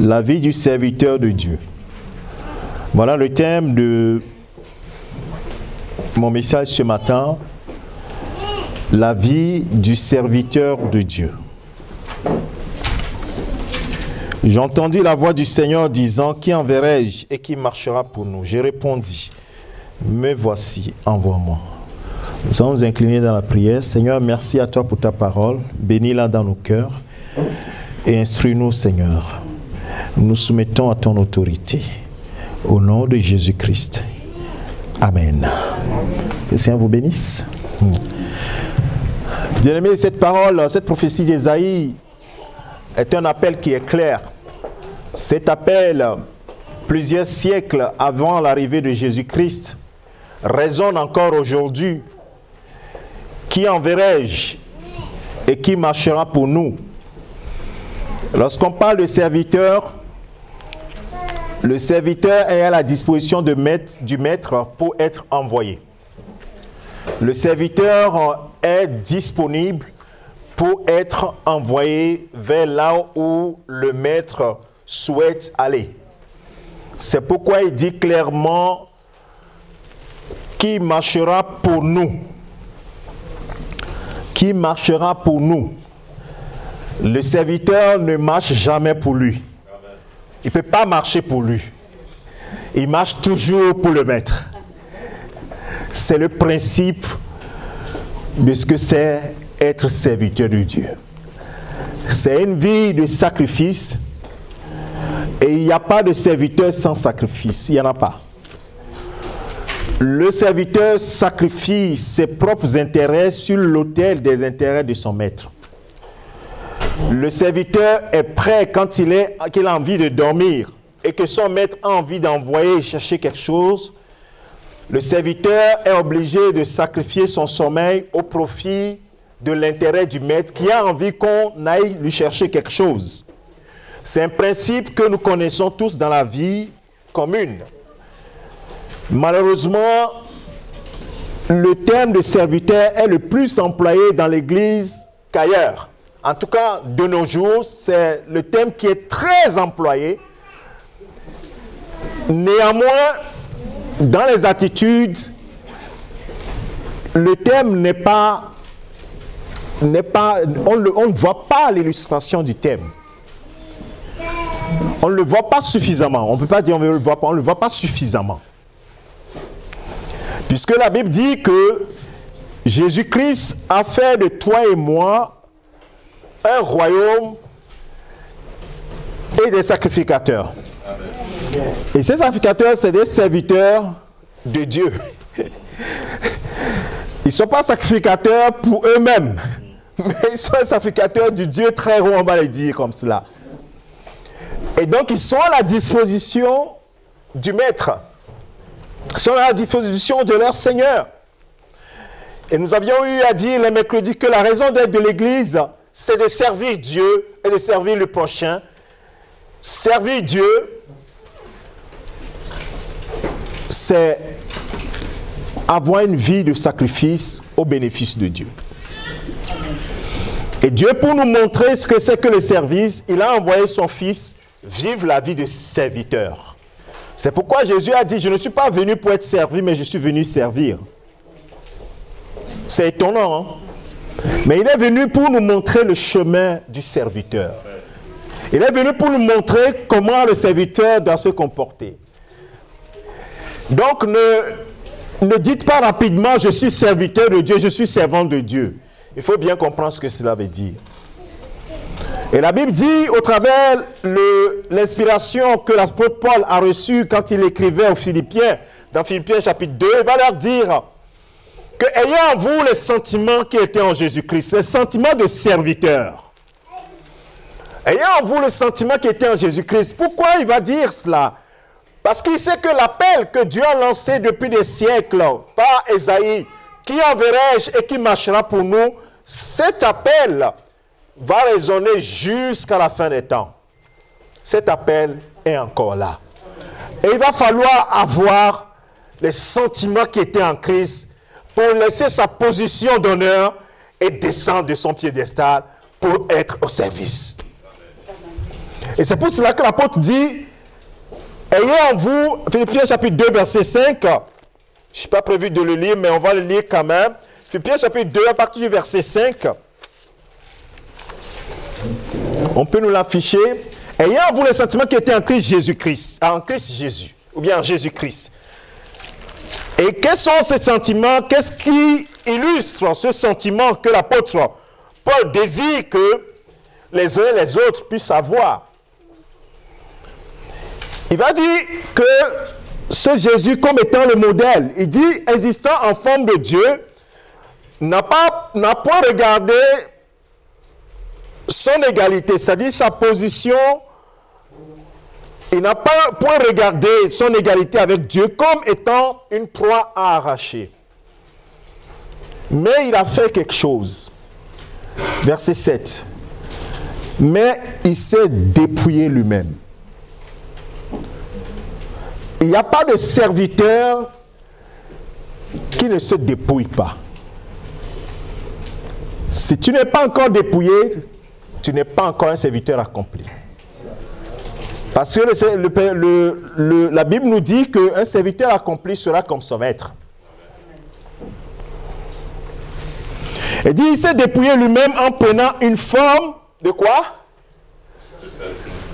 La vie du serviteur de Dieu. Voilà le thème de mon message ce matin. La vie du serviteur de Dieu. J'entendis la voix du Seigneur disant, qui enverrai-je et qui marchera pour nous? J'ai répondu, me voici, envoie-moi. Nous allons nous incliner dans la prière. Seigneur, merci à toi pour ta parole. Bénis-la dans nos cœurs et instruis-nous, Seigneur. Nous nous soumettons à ton autorité. Au nom de Jésus-Christ. Amen. Que le Seigneur vous bénisse. Bien-aimés, cette parole, cette prophétie d'Ésaïe est un appel qui est clair. Cet appel, plusieurs siècles avant l'arrivée de Jésus-Christ, résonne encore aujourd'hui. Qui enverrai-je et qui marchera pour nous? Lorsqu'on parle de serviteur, le serviteur est à la disposition du maître pour être envoyé. Le serviteur est disponible pour être envoyé vers là où le maître souhaite aller. C'est pourquoi il dit clairement qui marchera pour nous. Qui marchera pour nous. Le serviteur ne marche jamais pour lui. Il ne peut pas marcher pour lui. Il marche toujours pour le maître. C'est le principe de ce que c'est être serviteur de Dieu. C'est une vie de sacrifice. Et il n'y a pas de serviteur sans sacrifice. Il n'y en a pas. Le serviteur sacrifie ses propres intérêts sur l'autel des intérêts de son maître. Le serviteur est prêt quand il a envie de dormir et que son maître a envie d'envoyer chercher quelque chose. Le serviteur est obligé de sacrifier son sommeil au profit de l'intérêt du maître qui a envie qu'on aille lui chercher quelque chose. C'est un principe que nous connaissons tous dans la vie commune. Malheureusement, le terme de serviteur est le plus employé dans l'Église qu'ailleurs. En tout cas, de nos jours, c'est le terme qui est très employé. Néanmoins, dans les attitudes, le terme n'est pas, on ne voit pas l'illustration du thème. On ne le voit pas suffisamment. On ne peut pas dire on ne le voit pas, on ne le voit pas suffisamment. Puisque la Bible dit que Jésus-Christ a fait de toi et moi un royaume et des sacrificateurs. Et ces sacrificateurs, c'est des serviteurs de Dieu. Ils ne sont pas sacrificateurs pour eux-mêmes, mais ils sont sacrificateurs du Dieu très haut, on va le dire comme cela. Et donc, ils sont à la disposition du Maître. Ils sont à la disposition de leur Seigneur. Et nous avions eu à dire le mercredi que la raison d'être de l'Église, c'est de servir Dieu et de servir le prochain. Servir Dieu, c'est avoir une vie de sacrifice au bénéfice de Dieu. Et Dieu, pour nous montrer ce que c'est que le service, il a envoyé son Fils vivre la vie de serviteur. C'est pourquoi Jésus a dit, je ne suis pas venu pour être servi, mais je suis venu servir. C'est étonnant, hein? Mais il est venu pour nous montrer le chemin du serviteur. Il est venu pour nous montrer comment le serviteur doit se comporter. Donc, ne dites pas rapidement, je suis serviteur de Dieu, je suis servant de Dieu. Il faut bien comprendre ce que cela veut dire. Et la Bible dit, au travers l'inspiration que l'apôtre Paul a reçue quand il écrivait aux Philippiens, dans Philippiens chapitre 2, il va leur dire que ayant en vous les sentiments qui étaient en Jésus-Christ, les sentiments de serviteur. Ayant en vous le sentiment qui était en Jésus-Christ. Pourquoi il va dire cela? Parce qu'il sait que l'appel que Dieu a lancé depuis des siècles par Ésaïe, qui enverrai-je et qui marchera pour nous, cet appel va résonner jusqu'à la fin des temps. Cet appel est encore là. Et il va falloir avoir les sentiments qui étaient en Christ pour laisser sa position d'honneur et descendre de son piédestal pour être au service. Et c'est pour cela que l'apôtre dit, ayez en vous, Philippiens chapitre 2, verset 5, je ne suis pas prévu de le lire, mais on va le lire quand même. Philippiens chapitre 2, à partir du verset 5, on peut nous l'afficher. Ayez en vous les sentiments qui étaient en Christ Jésus-Christ, en Christ Jésus, ou bien en Jésus-Christ. Et quels sont ces sentiments? Qu'est-ce qui illustre ce sentiment que l'apôtre Paul désire que les uns et les autres puissent avoir? Il va dire que ce Jésus, comme étant le modèle, il dit, existant en forme de Dieu, n'a point regardé son égalité, c'est-à-dire sa position. Il n'a pas point regardé son égalité avec Dieu comme étant une proie à arracher. Mais il a fait quelque chose. Verset 7. Mais il s'est dépouillé lui-même. Il n'y a pas de serviteur qui ne se dépouille pas. Si tu n'es pas encore dépouillé, tu n'es pas encore un serviteur accompli. Parce que la Bible nous dit qu'un serviteur accompli sera comme son maître. Il dit, il s'est dépouillé lui-même en prenant une forme de quoi?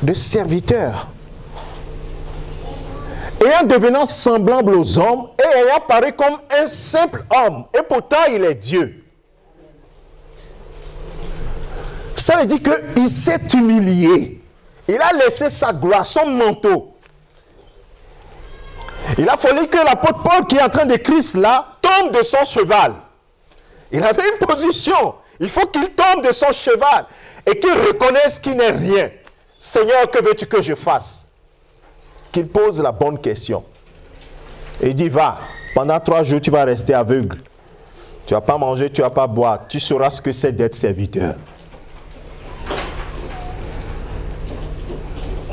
De serviteur. Et en devenant semblable aux hommes, et ayant paru comme un simple homme, et pourtant il est Dieu. Ça veut dire qu'il s'est humilié. Il a laissé sa gloire, son manteau. Il a fallu que l'apôtre Paul, qui est en train d'écrire cela, tombe de son cheval. Il avait une position. Il faut qu'il tombe de son cheval et qu'il reconnaisse qu'il n'est rien. Seigneur, que veux-tu que je fasse? Qu'il pose la bonne question. Et il dit, va, pendant 3 jours, tu vas rester aveugle. Tu ne vas pas manger, tu ne vas pas boire. Tu sauras ce que c'est d'être serviteur.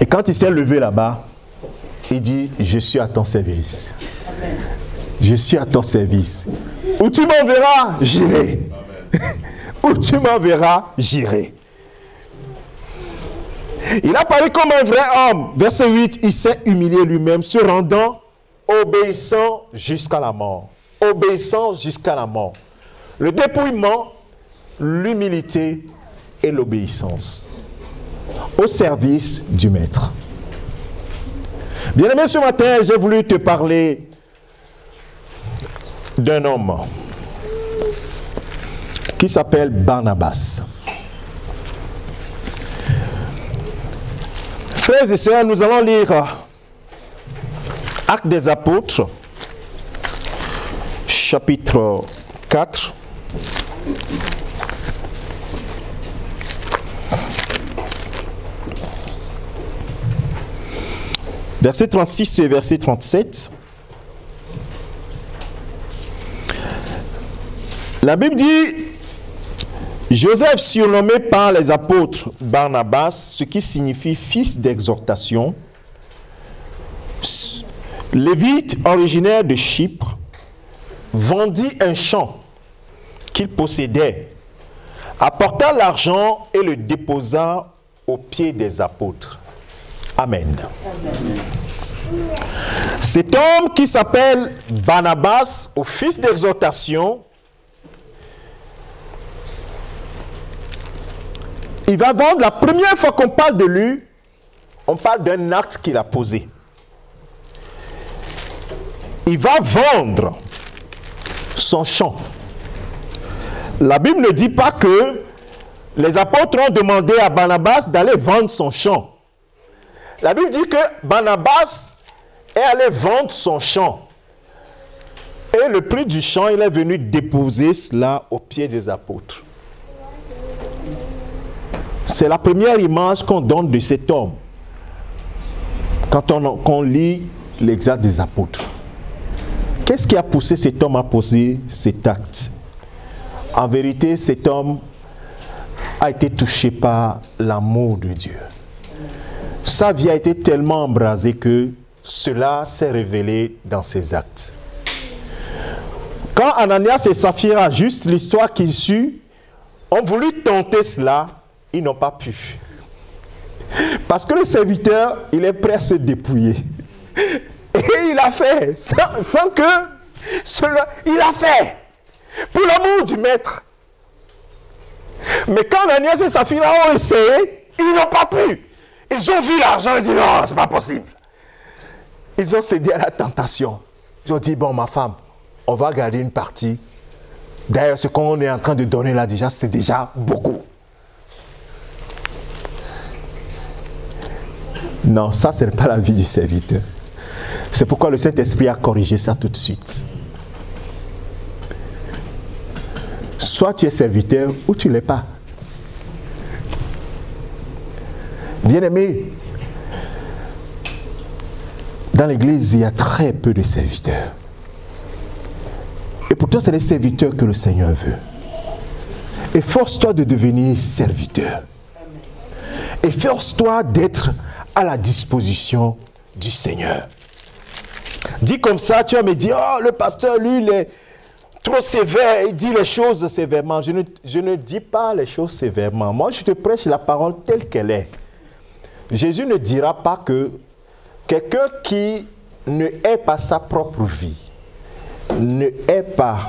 Et quand il s'est levé là-bas, il dit, je suis à ton service. Je suis à ton service. Où tu m'enverras, j'irai. Où tu m'enverras, j'irai. Il a parlé comme un vrai homme. Verset 8, il s'est humilié lui-même, se rendant obéissant jusqu'à la mort. Obéissant jusqu'à la mort. Le dépouillement, l'humilité et l'obéissance. Au service du Maître. Bien-aimé, ce matin, j'ai voulu te parler d'un homme qui s'appelle Barnabas. Frères et sœurs, nous allons lire Actes des Apôtres, chapitre 4. Verset 36 et verset 37. La Bible dit, Joseph surnommé par les apôtres Barnabas, ce qui signifie fils d'exhortation, lévite originaire de Chypre, vendit un champ qu'il possédait, apporta l'argent et le déposa aux pieds des apôtres. Amen. Cet homme qui s'appelle Barnabas, au fils d'exhortation, il va vendre, la première fois qu'on parle de lui, on parle d'un acte qu'il a posé. Il va vendre son champ. La Bible ne dit pas que les apôtres ont demandé à Barnabas d'aller vendre son champ. La Bible dit que Barnabas est allé vendre son champ. Et le prix du champ, il est venu déposer cela aux pieds des apôtres. C'est la première image qu'on donne de cet homme quand on lit les actes des apôtres. Qu'est-ce qui a poussé cet homme à poser cet acte? En vérité, cet homme a été touché par l'amour de Dieu. Sa vie a été tellement embrasée que cela s'est révélé dans ses actes. Quand Ananias et Saphira, juste l'histoire qu'ils suivent, ont voulu tenter cela, ils n'ont pas pu. Parce que le serviteur, il est prêt à se dépouiller. Et il a fait, sans que cela, il a fait, pour l'amour du maître. Mais quand Ananias et Saphira ont essayé, ils n'ont pas pu. Ils ont vu l'argent et dit non, c'est pas possible. Ils ont cédé à la tentation. Ils ont dit, bon, ma femme, on va garder une partie. D'ailleurs, ce qu'on est en train de donner là déjà, c'est déjà beaucoup. Non, ça, ce n'est pas la vie du serviteur. C'est pourquoi le Saint-Esprit a corrigé ça tout de suite. Soit tu es serviteur ou tu ne l'es pas. Bien-aimé, dans l'église, il y a très peu de serviteurs. Et pourtant, c'est les serviteurs que le Seigneur veut. Efforce-toi de devenir serviteur. Efforce-toi d'être à la disposition du Seigneur. Dis comme ça, tu vas me dire, oh, le pasteur, lui, il est trop sévère, il dit les choses sévèrement. Je ne dis pas les choses sévèrement. Moi, je te prêche la parole telle qu'elle est. Jésus ne dira pas que quelqu'un qui ne hait pas sa propre vie, ne hait pas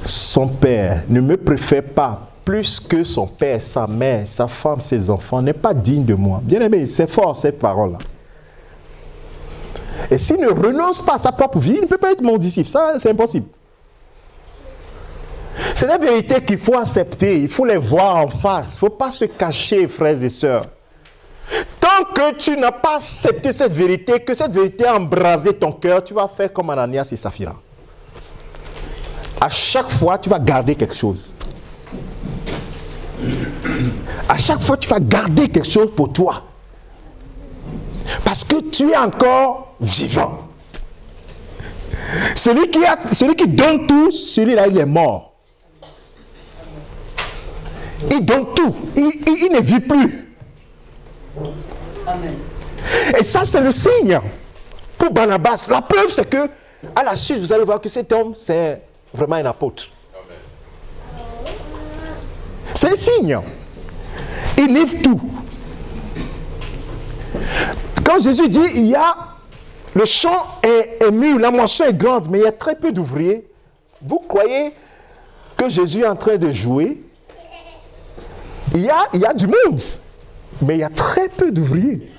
son père, ne me préfère pas plus que son père, sa mère, sa femme, ses enfants, n'est pas digne de moi. Bien aimé, c'est fort cette parole-là. Et s'il ne renonce pas à sa propre vie, il ne peut pas être mon disciple. Ça, c'est impossible. C'est la vérité qu'il faut accepter. Il faut les voir en face. Il ne faut pas se cacher, frères et sœurs. Tant que tu n'as pas accepté cette vérité, que cette vérité a embrasé ton cœur, tu vas faire comme Ananias et Saphira. À chaque fois, tu vas garder quelque chose. À chaque fois, tu vas garder quelque chose pour toi. Parce que tu es encore vivant. Celui qui donne tout, celui-là, il est mort. Il donne tout. Il ne vit plus. Amen. Et ça, c'est le signe pour Barnabas. La preuve, c'est que à la suite, vous allez voir que cet homme, c'est vraiment un apôtre. C'est un signe. Il livre tout. Quand Jésus dit, il y a le champ est mûr, la moisson est grande, mais il y a très peu d'ouvriers. Vous croyez que Jésus est en train de jouer? Il y a du monde, mais il y a très peu d'ouvriers.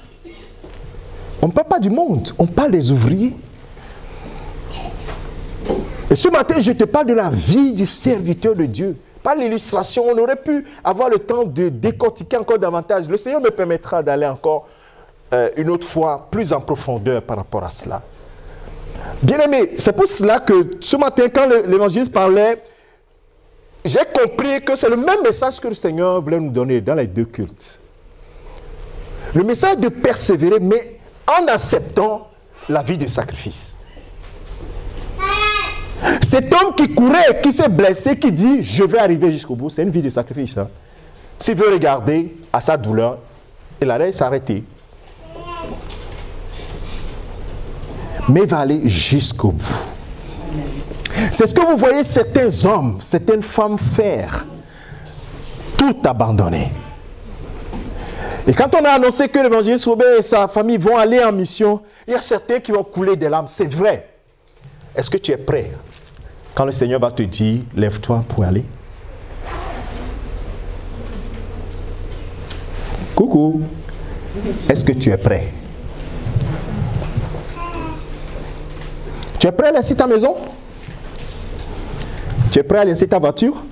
On ne parle pas du monde, on parle des ouvriers. Et ce matin, je te parle de la vie du serviteur de Dieu. Pas l'illustration, on aurait pu avoir le temps de décortiquer encore davantage. Le Seigneur me permettra d'aller encore une autre fois plus en profondeur par rapport à cela. Bien-aimé, c'est pour cela que ce matin, quand l'évangéliste parlait, j'ai compris que c'est le même message que le Seigneur voulait nous donner dans les deux cultes. Le message de persévérer, mais en acceptant la vie de sacrifice. Cet homme qui courait, qui s'est blessé, qui dit « je vais arriver jusqu'au bout », c'est une vie de sacrifice. Hein. S'il veut regarder à sa douleur, il allait s'arrêter. Mais il va aller jusqu'au bout. C'est ce que vous voyez certains hommes, certaines femmes faire. Tout abandonner. Et quand on a annoncé que l'évangéliste Robert et sa famille vont aller en mission, il y a certains qui vont couler des larmes. C'est vrai. Est-ce que tu es prêt quand le Seigneur va te dire, lève-toi pour aller? Coucou. Est-ce que tu es prêt? Tu es prêt à laisser ta maison? Tu es prêt à laisser ta voiture?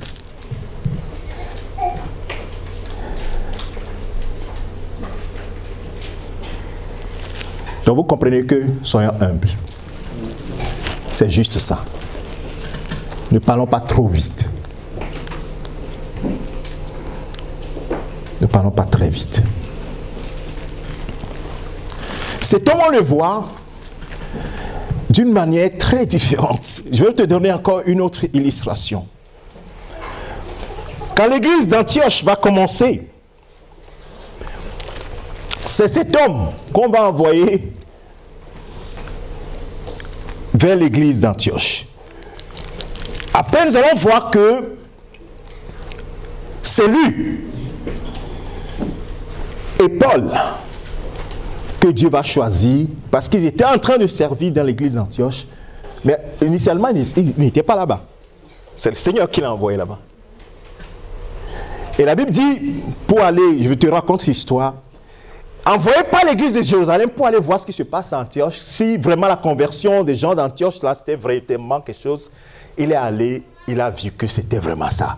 Donc vous comprenez que soyons humbles. C'est juste ça. Ne parlons pas trop vite. Ne parlons pas très vite. Cet homme, on le voit d'une manière très différente. Je vais te donner encore une autre illustration. Quand l'église d'Antioche va commencer, c'est cet homme qu'on va envoyer vers l'église d'Antioche. Après, nous allons voir que c'est lui. et Paul, que Dieu va choisir, parce qu'ils étaient en train de servir dans l'église d'Antioche, mais initialement, ils n'étaient pas là-bas. C'est le Seigneur qui l'a envoyé là-bas. Et la Bible dit, pour aller, je te raconte cette histoire, envoyé par l'église de Jérusalem pour aller voir ce qui se passe à Antioche, si vraiment la conversion des gens d'Antioche, là, c'était vraiment quelque chose. Il est allé, il a vu que c'était vraiment ça.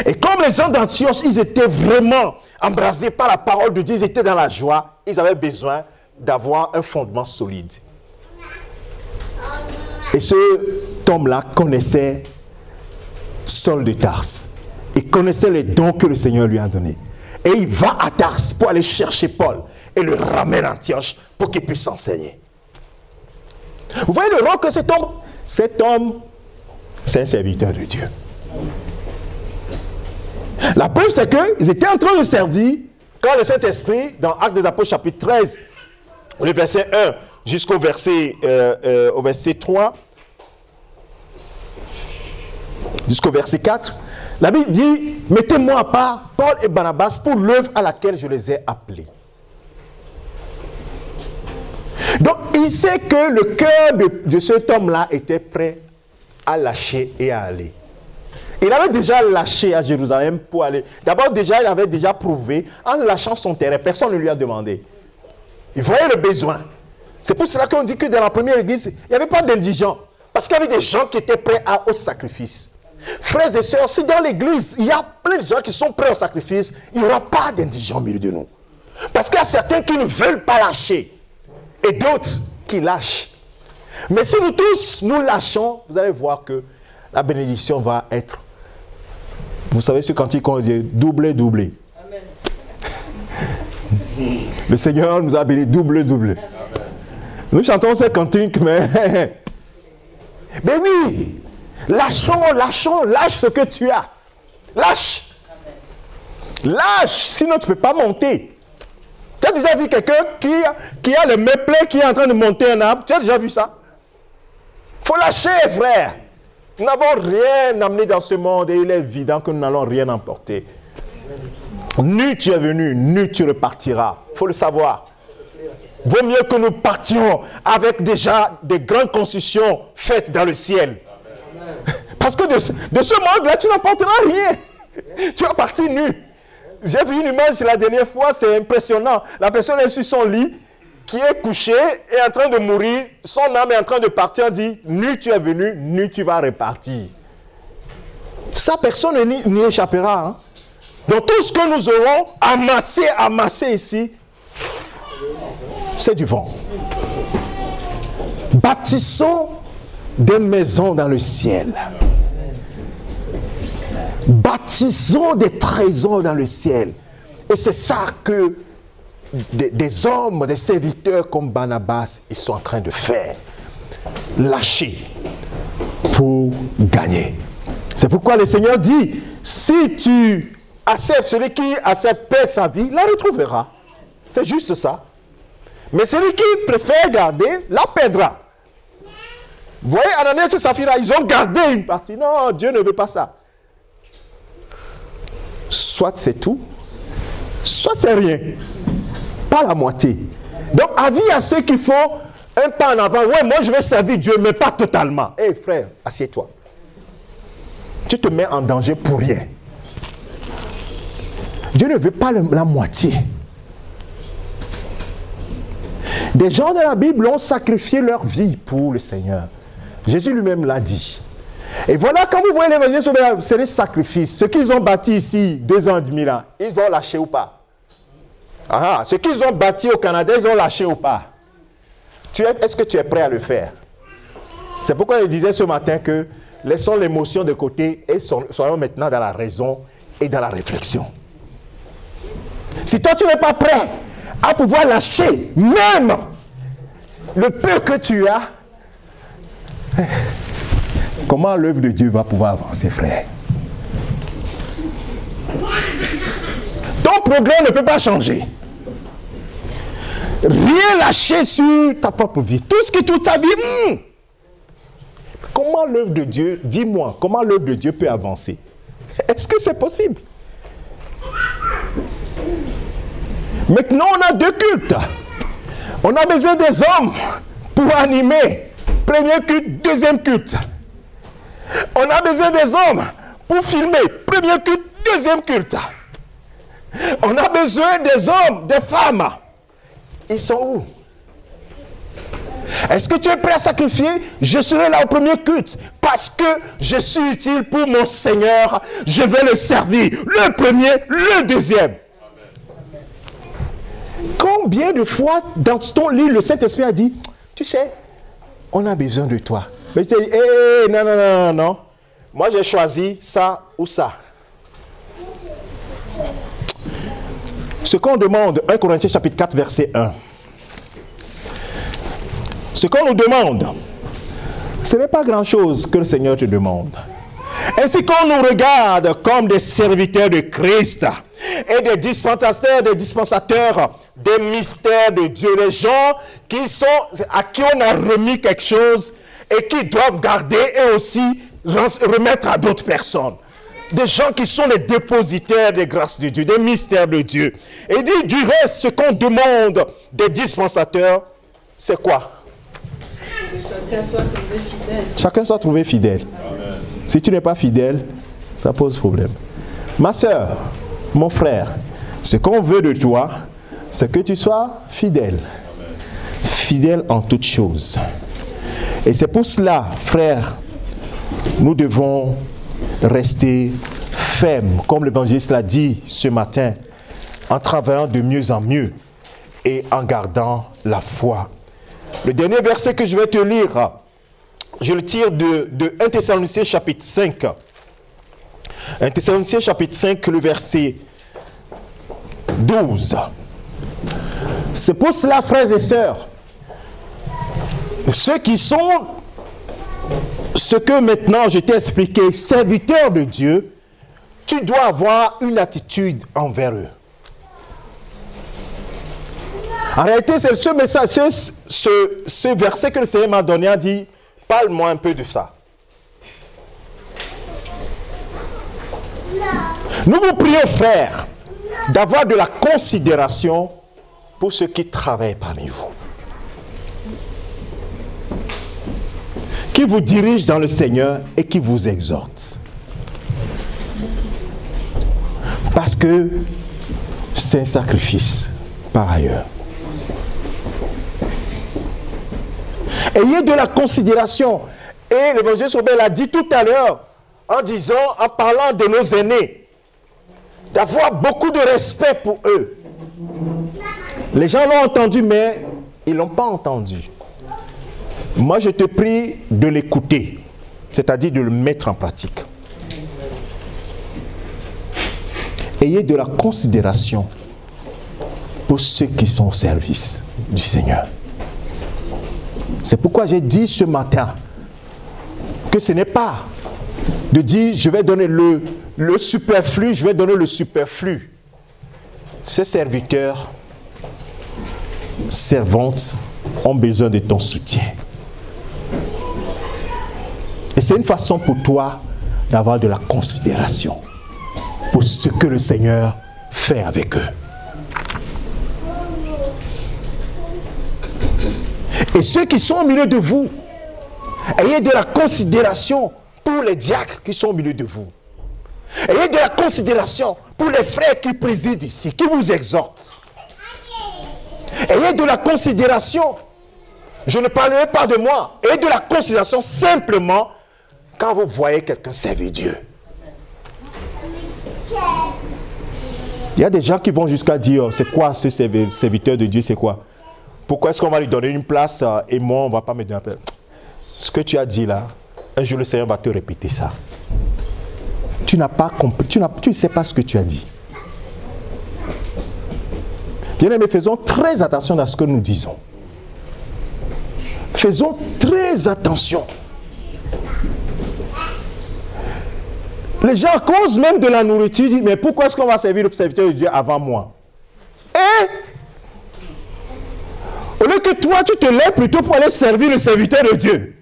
Et comme les gens d'Antioche, ils étaient vraiment embrasés par la parole de Dieu, ils étaient dans la joie, ils avaient besoin d'avoir un fondement solide. Et ce homme-là connaissait Saul de Tarse. Il connaissait les dons que le Seigneur lui a donnés. Et il va à Tarse pour aller chercher Paul et le ramène à Antioche pour qu'il puisse enseigner. Vous voyez le rôle que cet homme, c'est un serviteur de Dieu. La preuve, c'est qu'ils étaient en train de servir quand le Saint-Esprit, dans Actes des Apôtres chapitre 13, le verset 1 jusqu'au verset, au verset 3, jusqu'au verset 4, la Bible dit, mettez-moi à part Paul et Barnabas pour l'œuvre à laquelle je les ai appelés. Donc, il sait que le cœur de cet homme-là était prêt à lâcher et à aller. Il avait déjà lâché à Jérusalem pour aller. D'abord, déjà, il avait déjà prouvé, en lâchant son terrain, personne ne lui a demandé. Il voyait le besoin. C'est pour cela qu'on dit que dans la première église, il n'y avait pas d'indigents. Parce qu'il y avait des gens qui étaient prêts au sacrifice. Frères et sœurs, si dans l'église, il y a plein de gens qui sont prêts au sacrifice, il n'y aura pas d'indigents au milieu de nous. Parce qu'il y a certains qui ne veulent pas lâcher. Et d'autres qui lâchent. Mais si nous tous, nous lâchons, vous allez voir que la bénédiction va être, vous savez ce cantique qu'on dit, doublé. Amen. Le Seigneur nous a béni doublé. Amen. Nous chantons ces cantiques, mais oui, lâche ce que tu as. Lâche, sinon tu ne peux pas monter. Tu as déjà vu quelqu'un qui a le méplet, qui est en train de monter un arbre? Tu as déjà vu ça? Il faut lâcher, frère. Nous n'avons rien amené dans ce monde et il est évident que nous n'allons rien emporter. Nu tu es venu, nu tu repartiras. Il faut le savoir. Vaut mieux que nous partions avec déjà des grandes constructions faites dans le ciel. Parce que de ce monde-là, tu n'emporteras rien. Tu vas partir nu. J'ai vu une image la dernière fois, c'est impressionnant. La personne est sur son lit, qui est couchée, est en train de mourir, son âme est en train de partir, dit, nu tu es venu, nu tu vas repartir. Ça, personne n'y échappera. Hein? Donc tout ce que nous aurons amassé ici, c'est du vent. Bâtissons des maisons dans le ciel. Bâtissons des trésors dans le ciel. Et c'est ça que des hommes, des serviteurs comme Barnabas, ils sont en train de faire. Lâcher pour gagner. C'est pourquoi le Seigneur dit, si tu acceptes, celui qui accepte perdre sa vie, la retrouvera. C'est juste ça. Mais celui qui préfère garder, la perdra. Vous voyez, Ananias et Saphira, ils ont gardé une partie. Non, Dieu ne veut pas ça. Soit c'est tout, soit c'est rien. Pas la moitié. Donc, avis à ceux qui font un pas en avant. Ouais, moi je vais servir Dieu, mais pas totalement. Hé frère, assieds-toi. Tu te mets en danger pour rien. Dieu ne veut pas la moitié. Des gens de la Bible ont sacrifié leur vie pour le Seigneur. Jésus lui-même l'a dit. Et voilà, quand vous voyez l'évangile, c'est des sacrifices. Ce qu'ils ont bâti ici, 2 ans et demi là, ils vont lâcher ou pas? Ah, ce qu'ils ont bâti au Canada, ils ont lâché ou pas? Est-ce que tu es prêt à le faire? C'est pourquoi je disais ce matin que laissons l'émotion de côté et soyons maintenant dans la raison et dans la réflexion. Si toi tu n'es pas prêt à pouvoir lâcher même le peu que tu as, comment l'œuvre de Dieu va pouvoir avancer, frère? Ton progrès ne peut pas changer. Rien lâcher sur ta propre vie. Tout ce qui toute ta vie. Comment l'œuvre de Dieu, dis-moi, comment l'œuvre de Dieu peut avancer? Est-ce que c'est possible? Maintenant, on a deux cultes. On a besoin des hommes pour animer. Premier culte, deuxième culte. On a besoin des hommes pour filmer. Premier culte, deuxième culte. On a besoin des hommes, des femmes. Ils sont où? Est-ce que tu es prêt à sacrifier? Je serai là au premier culte parce que je suis utile pour mon Seigneur. Je vais le servir. Le premier, le deuxième. Combien de fois dans ton livre le Saint-Esprit a dit, tu sais, on a besoin de toi. Mais tu dis, non, non, non, non, non. Moi j'ai choisi ça ou ça. Ce qu'on demande, 1 Corinthiens chapitre 4 verset 1. Ce qu'on nous demande, ce n'est pas grand-chose que le Seigneur te demande. Ainsi qu'on nous regarde comme des serviteurs de Christ et des dispensateurs des mystères de Dieu, les gens à qui on a remis quelque chose et qui doivent garder et aussi remettre à d'autres personnes. Des gens qui sont les dépositaires des grâces de Dieu, des mystères de Dieu. Et il dit, du reste, ce qu'on demande des dispensateurs, c'est quoi? Chacun soit trouvé fidèle. Chacun soit trouvé fidèle. Amen. Si tu n'es pas fidèle, ça pose problème. Ma soeur, mon frère, ce qu'on veut de toi, c'est que tu sois fidèle. Amen. Fidèle en toutes choses. Et c'est pour cela, frère, nous devons rester fermes, comme l'évangéliste l'a dit ce matin, en travaillant de mieux en mieux et en gardant la foi. Le dernier verset que je vais te lire, je le tire de 1 Thessaloniciens chapitre 5. 1 Thessaloniciens chapitre 5, le verset 12. C'est pour cela, frères et sœurs, ceux qui sont, ce que maintenant je t'ai expliqué, serviteurs de Dieu, tu dois avoir une attitude envers eux. En réalité, c'est ce message, ce verset que le Seigneur m'a donné, a dit, parle-moi un peu de ça. Nous vous prions, frères, d'avoir de la considération pour ceux qui travaillent parmi vous, qui vous dirigent dans le Seigneur et qui vous exhortent. Parce que c'est un sacrifice par ailleurs. Ayez de la considération. Et l'évangile Sauveur l'a dit tout à l'heure, en parlant de nos aînés, d'avoir beaucoup de respect pour eux. Les gens l'ont entendu, mais ils ne l'ont pas entendu. Moi, je te prie de l'écouter, c'est-à-dire de le mettre en pratique. Ayez de la considération pour ceux qui sont au service du Seigneur. C'est pourquoi j'ai dit ce matin que ce n'est pas de dire je vais donner le superflu, je vais donner le superflu. Ces serviteurs, servantes ont besoin de ton soutien. Et c'est une façon pour toi d'avoir de la considération pour ce que le Seigneur fait avec eux. Et ceux qui sont au milieu de vous, ayez de la considération pour les diacres qui sont au milieu de vous. Ayez de la considération pour les frères qui président ici, qui vous exhortent. Ayez de la considération, je ne parlerai pas de moi, ayez de la considération simplement quand vous voyez quelqu'un servir Dieu. Il y a des gens qui vont jusqu'à dire, c'est quoi ce serviteur de Dieu, c'est quoi? Pourquoi est-ce qu'on va lui donner une place et moi, on ne va pas me donner une place? Ce que tu as dit là, un jour le Seigneur va te répéter ça. Tu n'as pas compris, tu ne sais pas ce que tu as dit. Bien-aimés, faisons très attention à ce que nous disons. Faisons très attention. Les gens, à cause même de la nourriture, disent, mais pourquoi est-ce qu'on va servir le serviteur de Dieu avant moi? Et au lieu que toi, tu te lèves plutôt pour aller servir le serviteur de Dieu.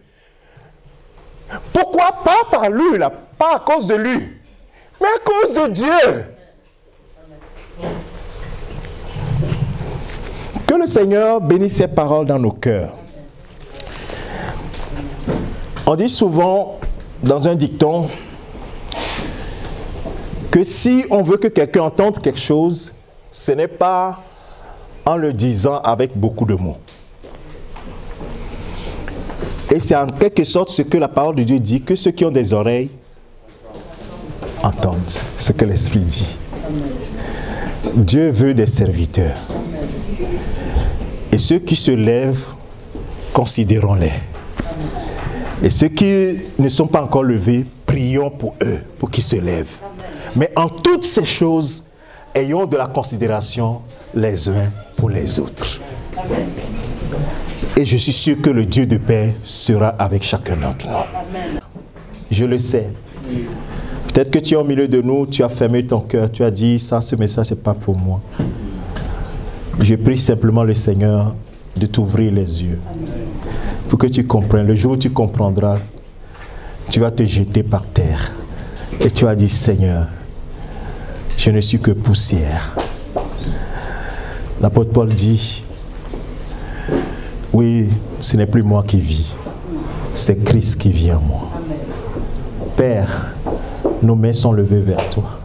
Pourquoi? Pas par lui, là, pas à cause de lui, mais à cause de Dieu. Que le Seigneur bénisse ses paroles dans nos cœurs. On dit souvent dans un dicton que si on veut que quelqu'un entende quelque chose, ce n'est pas en le disant avec beaucoup de mots. Et c'est en quelque sorte ce que la parole de Dieu dit, que ceux qui ont des oreilles entendent ce que l'Esprit dit. Dieu veut des serviteurs. Et ceux qui se lèvent, considérons-les. Et ceux qui ne sont pas encore levés, prions pour eux, pour qu'ils se lèvent. Mais en toutes ces choses, ayons de la considération les uns pour les autres. Et je suis sûr que le Dieu de paix sera avec chacun d'entre nous. Je le sais. Peut-être que tu es au milieu de nous, tu as fermé ton cœur, tu as dit, ça, ce message, ce n'est pas pour moi. Je prie simplement le Seigneur de t'ouvrir les yeux. Pour que tu comprennes. Le jour où tu comprendras, tu vas te jeter par terre. Et tu vas dire, Seigneur, je ne suis que poussière. L'apôtre Paul dit, oui, ce n'est plus moi qui vis, c'est Christ qui vit en moi. Père, nos mains sont levées vers toi.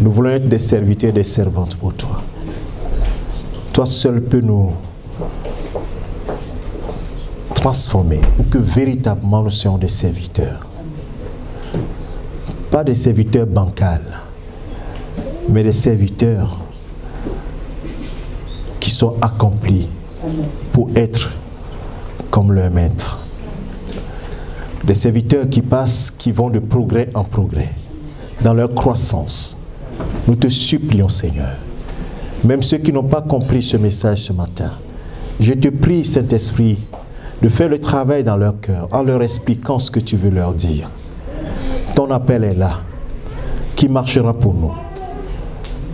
Nous voulons être des serviteurs et des servantes pour toi. Toi seul peux nous transformer pour que véritablement nous soyons des serviteurs. Pas des serviteurs bancals, mais des serviteurs qui sont accomplis pour être comme leur maître. Des serviteurs qui passent, qui vont de progrès en progrès, dans leur croissance. Nous te supplions, Seigneur, même ceux qui n'ont pas compris ce message ce matin, je te prie, Saint-Esprit, de faire le travail dans leur cœur, en leur expliquant ce que tu veux leur dire. Ton appel est là. Qui marchera pour nous?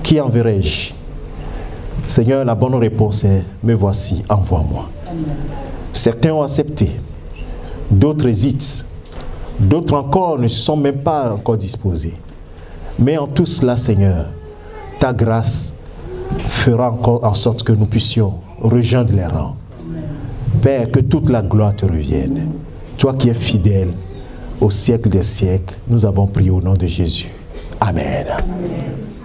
Qui enverrai-je? Seigneur, la bonne réponse est, me voici, envoie-moi. Certains ont accepté, d'autres hésitent, d'autres encore ne se sont même pas encore disposés. Mais en tout cela, Seigneur, ta grâce fera encore en sorte que nous puissions rejoindre les rangs. Père, que toute la gloire te revienne. Toi qui es fidèle au siècle des siècles, nous avons prié au nom de Jésus. Amen. Amen.